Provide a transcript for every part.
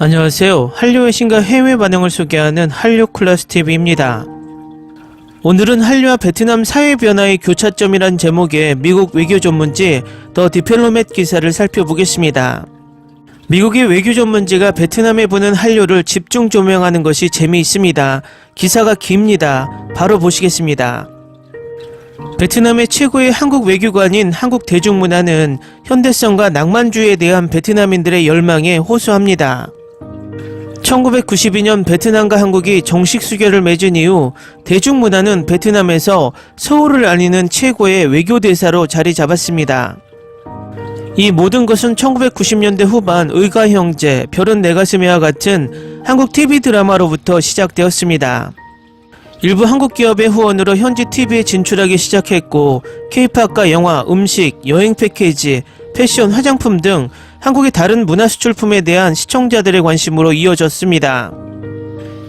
안녕하세요. 한류의 신과 해외 반응을 소개하는 한류클래스TV입니다. 오늘은 한류와 베트남 사회 변화의 교차점이란 제목의 미국 외교 전문지 더 디플로맷 기사를 살펴보겠습니다. 미국의 외교 전문지가 베트남에 보는 한류를 집중 조명하는 것이 재미있습니다. 기사가 깁니다. 바로 보시겠습니다. 베트남의 최고의 한국 외교관인 한국 대중문화는 현대성과 낭만주의에 대한 베트남인들의 열망에 호소합니다. 1992년 베트남과 한국이 정식 수교를 맺은 이후 대중문화는 베트남에서 서울을 알리는 최고의 외교대사로 자리 잡았습니다. 이 모든 것은 1990년대 후반 의가형제, 별은 내 가슴에와 같은 한국 TV 드라마로부터 시작되었습니다. 일부 한국 기업의 후원으로 현지 TV에 진출하기 시작했고 K-팝과 영화, 음식, 여행 패키지, 패션, 화장품 등 한국의 다른 문화 수출품에 대한 시청자들의 관심으로 이어졌습니다.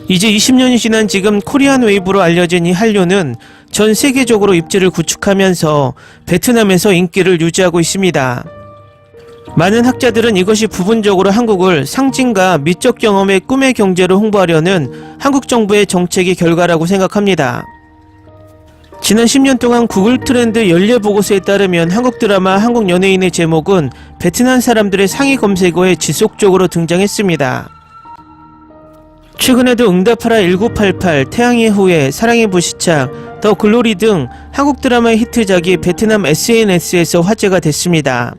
이제 20년이 지난 지금 코리안 웨이브로 알려진 이 한류는 전 세계적으로 입지를 구축하면서 베트남에서 인기를 유지하고 있습니다. 많은 학자들은 이것이 부분적으로 한국을 상징과 미적 경험의 꿈의 경제로 홍보하려는 한국 정부의 정책의 결과라고 생각합니다. 지난 10년 동안 구글 트렌드 연례보고서에 따르면 한국 드라마, 한국 연예인의 제목은 베트남 사람들의 상위 검색어에 지속적으로 등장했습니다. 최근에도 응답하라 1988, 태양의 후예, 사랑의 불시착, 더 글로리 등 한국 드라마의 히트작이 베트남 SNS에서 화제가 됐습니다.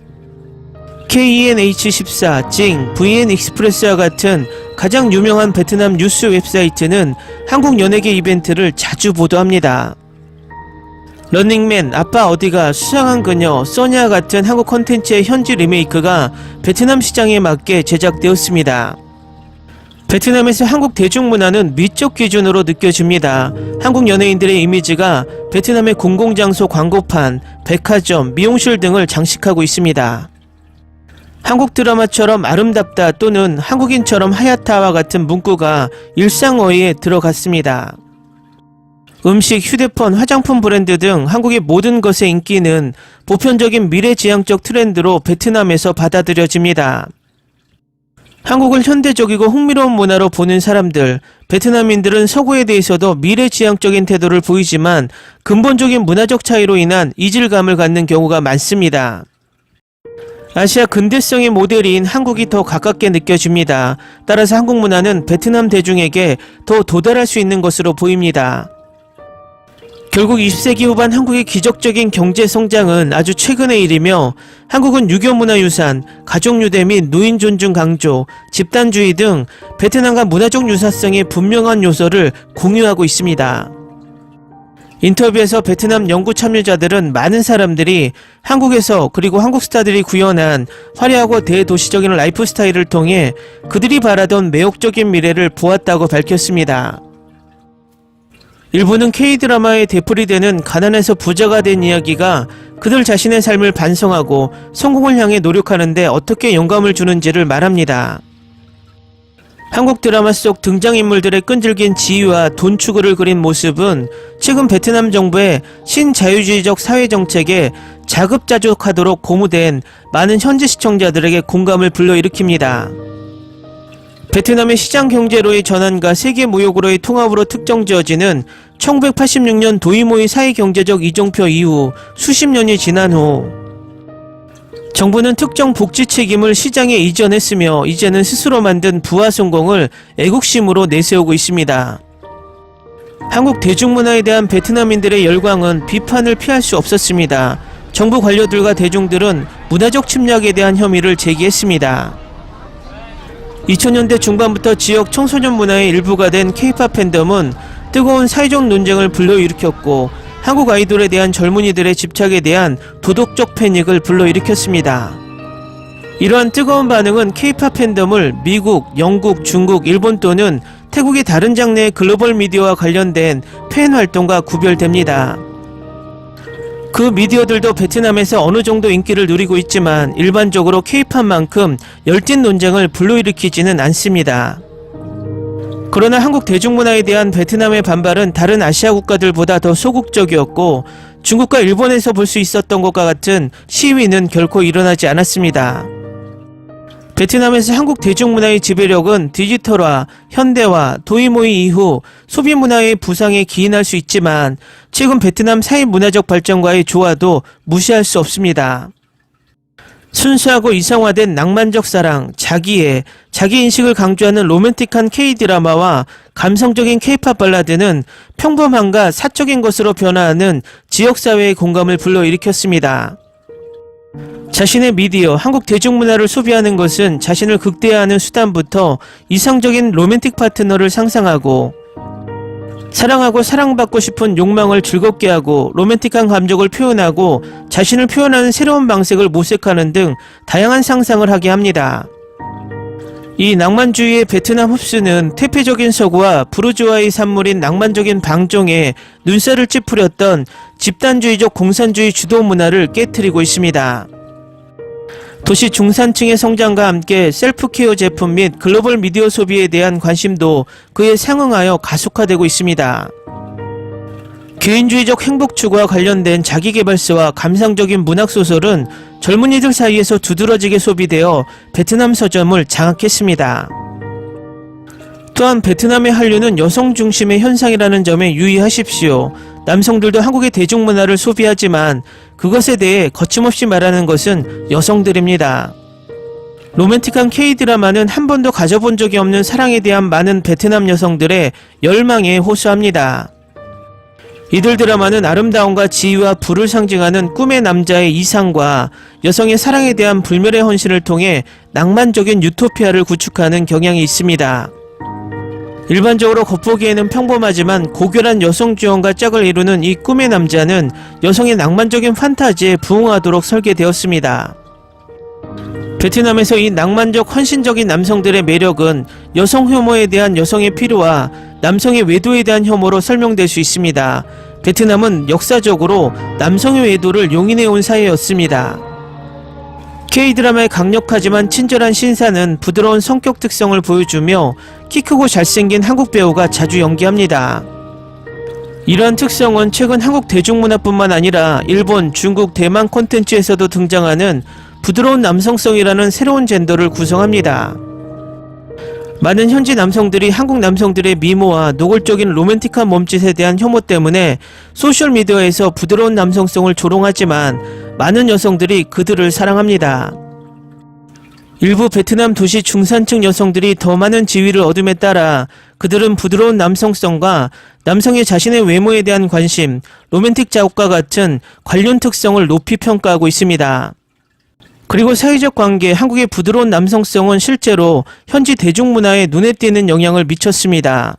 KENH14, 징, VN익스프레스와 같은 가장 유명한 베트남 뉴스 웹사이트는 한국 연예계 이벤트를 자주 보도합니다. 런닝맨, 아빠 어디가, 수상한 그녀, 써니와 같은 한국 콘텐츠의 현지 리메이크가 베트남 시장에 맞게 제작되었습니다. 베트남에서 한국 대중문화는 미적 기준으로 느껴집니다. 한국 연예인들의 이미지가 베트남의 공공장소 광고판, 백화점, 미용실 등을 장식하고 있습니다. 한국 드라마처럼 아름답다 또는 한국인처럼 하얗다와 같은 문구가 일상어휘에 들어갔습니다. 음식, 휴대폰, 화장품 브랜드 등 한국의 모든 것의 인기는 보편적인 미래지향적 트렌드로 베트남에서 받아들여집니다. 한국을 현대적이고 흥미로운 문화로 보는 사람들, 베트남인들은 서구에 대해서도 미래지향적인 태도를 보이지만 근본적인 문화적 차이로 인한 이질감을 갖는 경우가 많습니다. 아시아 근대성의 모델인 한국이 더 가깝게 느껴집니다. 따라서 한국 문화는 베트남 대중에게 더 도달할 수 있는 것으로 보입니다. 결국 20세기 후반 한국의 기적적인 경제 성장은 아주 최근의 일이며 한국은 유교문화유산, 가족유대 및 노인 존중 강조, 집단주의 등 베트남과 문화적 유사성의 분명한 요소를 공유하고 있습니다. 인터뷰에서 베트남 연구 참여자들은 많은 사람들이 한국에서 그리고 한국 스타들이 구현한 화려하고 대도시적인 라이프 스타일을 통해 그들이 바라던 매혹적인 미래를 보았다고 밝혔습니다. 일부는 K-드라마에 되풀이되는 가난해서 부자가 된 이야기가 그들 자신의 삶을 반성하고 성공을 향해 노력하는데 어떻게 영감을 주는지를 말합니다. 한국 드라마 속 등장인물들의 끈질긴 지위와 돈 추구를 그린 모습은 최근 베트남 정부의 신자유주의적 사회정책에 자급자족하도록 고무된 많은 현지 시청자들에게 공감을 불러일으킵니다. 베트남의 시장 경제로의 전환과 세계 무역으로의 통합으로 특정지어지는 1986년 도이모의 사회경제적 이정표 이후 수십 년이 지난 후 정부는 특정 복지 책임을 시장에 이전했으며 이제는 스스로 만든 부와 성공을 애국심으로 내세우고 있습니다. 한국 대중문화에 대한 베트남인들의 열광은 비판을 피할 수 없었습니다. 정부 관료들과 대중들은 문화적 침략에 대한 혐의를 제기했습니다. 2000년대 중반부터 지역 청소년 문화의 일부가 된 K-팝 팬덤은 뜨거운 사회적 논쟁을 불러일으켰고 한국 아이돌에 대한 젊은이들의 집착에 대한 도덕적 패닉을 불러일으켰습니다. 이러한 뜨거운 반응은 K-팝 팬덤을 미국, 영국, 중국, 일본 또는 태국의 다른 장르의 글로벌 미디어와 관련된 팬 활동과 구별됩니다. 그 미디어들도 베트남에서 어느 정도 인기를 누리고 있지만 일반적으로 K-팝만큼 열띤 논쟁을 불러일으키지는 않습니다. 그러나 한국 대중문화에 대한 베트남의 반발은 다른 아시아 국가들보다 더 소극적이었고 중국과 일본에서 볼 수 있었던 것과 같은 시위는 결코 일어나지 않았습니다. 베트남에서 한국 대중문화의 지배력은 디지털화, 현대화, 도이모이 이후 소비문화의 부상에 기인할 수 있지만 최근 베트남 사회문화적 발전과의 조화도 무시할 수 없습니다. 순수하고 이성화된 낭만적 사랑, 자기애, 자기인식을 강조하는 로맨틱한 K-드라마와 감성적인 K-팝 발라드는 평범함과 사적인 것으로 변화하는 지역사회의 공감을 불러일으켰습니다. 자신의 미디어, 한국 대중문화를 소비하는 것은 자신을 극대화하는 수단부터 이상적인 로맨틱 파트너를 상상하고 사랑하고 사랑받고 싶은 욕망을 즐겁게 하고 로맨틱한 감정을 표현하고 자신을 표현하는 새로운 방식을 모색하는 등 다양한 상상을 하게 합니다. 이 낭만주의의 베트남 흡수는 퇴폐적인 서구와 부르주아의 산물인 낭만적인 방종에 눈살을 찌푸렸던 집단주의적 공산주의 주도 문화를 깨트리고 있습니다. 도시 중산층의 성장과 함께 셀프케어 제품 및 글로벌 미디어 소비에 대한 관심도 그에 상응하여 가속화되고 있습니다. 개인주의적 행복 추구와 관련된 자기계발서와 감상적인 문학소설은 젊은이들 사이에서 두드러지게 소비되어 베트남 서점을 장악했습니다. 또한 베트남의 한류는 여성 중심의 현상이라는 점에 유의하십시오. 남성들도 한국의 대중문화를 소비하지만 그것에 대해 거침없이 말하는 것은 여성들입니다. 로맨틱한 K-드라마는 한 번도 가져본 적이 없는 사랑에 대한 많은 베트남 여성들의 열망에 호소합니다. 이들 드라마는 아름다움과 지위와 부를 상징하는 꿈의 남자의 이상과 여성의 사랑에 대한 불멸의 헌신을 통해 낭만적인 유토피아를 구축하는 경향이 있습니다. 일반적으로 겉보기에는 평범하지만 고결한 여성 주연과 짝을 이루는 이 꿈의 남자는 여성의 낭만적인 판타지에 부응하도록 설계되었습니다. 베트남에서 이 낭만적 헌신적인 남성들의 매력은 여성 혐오에 대한 여성의 필요와 남성의 외도에 대한 혐오로 설명될 수 있습니다. 베트남은 역사적으로 남성의 외도를 용인해온 사회였습니다. K-드라마의 강력하지만 친절한 신사는 부드러운 성격 특성을 보여주며 키 크고 잘생긴 한국 배우가 자주 연기합니다. 이러한 특성은 최근 한국 대중문화뿐만 아니라 일본, 중국, 대만 콘텐츠에서도 등장하는 부드러운 남성성이라는 새로운 젠더를 구성합니다. 많은 현지 남성들이 한국 남성들의 미모와 노골적인 로맨틱한 몸짓에 대한 혐오 때문에 소셜미디어에서 부드러운 남성성을 조롱하지만 많은 여성들이 그들을 사랑합니다. 일부 베트남 도시 중산층 여성들이 더 많은 지위를 얻음에 따라 그들은 부드러운 남성성과 남성의 자신의 외모에 대한 관심, 로맨틱 자욱과 같은 관련 특성을 높이 평가하고 있습니다. 그리고 사회적 관계, 한국의 부드러운 남성성은 실제로 현지 대중문화에 눈에 띄는 영향을 미쳤습니다.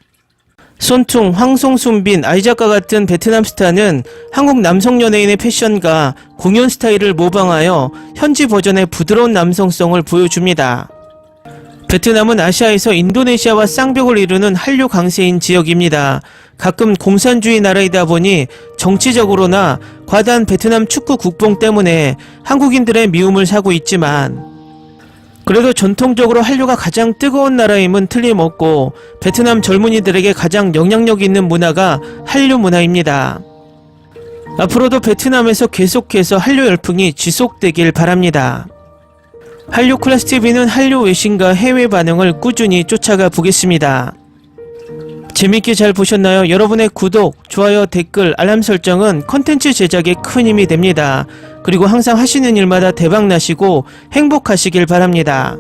손퉁, 황송순빈, 아이작과 같은 베트남 스타는 한국 남성 연예인의 패션과 공연 스타일을 모방하여 현지 버전의 부드러운 남성성을 보여줍니다. 베트남은 아시아에서 인도네시아와 쌍벽을 이루는 한류 강세인 지역입니다. 가끔 공산주의 나라이다 보니 정치적으로나 과다한 베트남 축구 국뽕 때문에 한국인들의 미움을 사고 있지만 그래도 전통적으로 한류가 가장 뜨거운 나라임은 틀림없고 베트남 젊은이들에게 가장 영향력 있는 문화가 한류 문화입니다. 앞으로도 베트남에서 계속해서 한류 열풍이 지속되길 바랍니다. 한류 클래스TV는 한류 외신과 해외 반응을 꾸준히 쫓아가 보겠습니다. 재밌게 잘 보셨나요? 여러분의 구독, 좋아요, 댓글, 알람 설정은 컨텐츠 제작에 큰 힘이 됩니다. 그리고 항상 하시는 일마다 대박 나시고 행복하시길 바랍니다.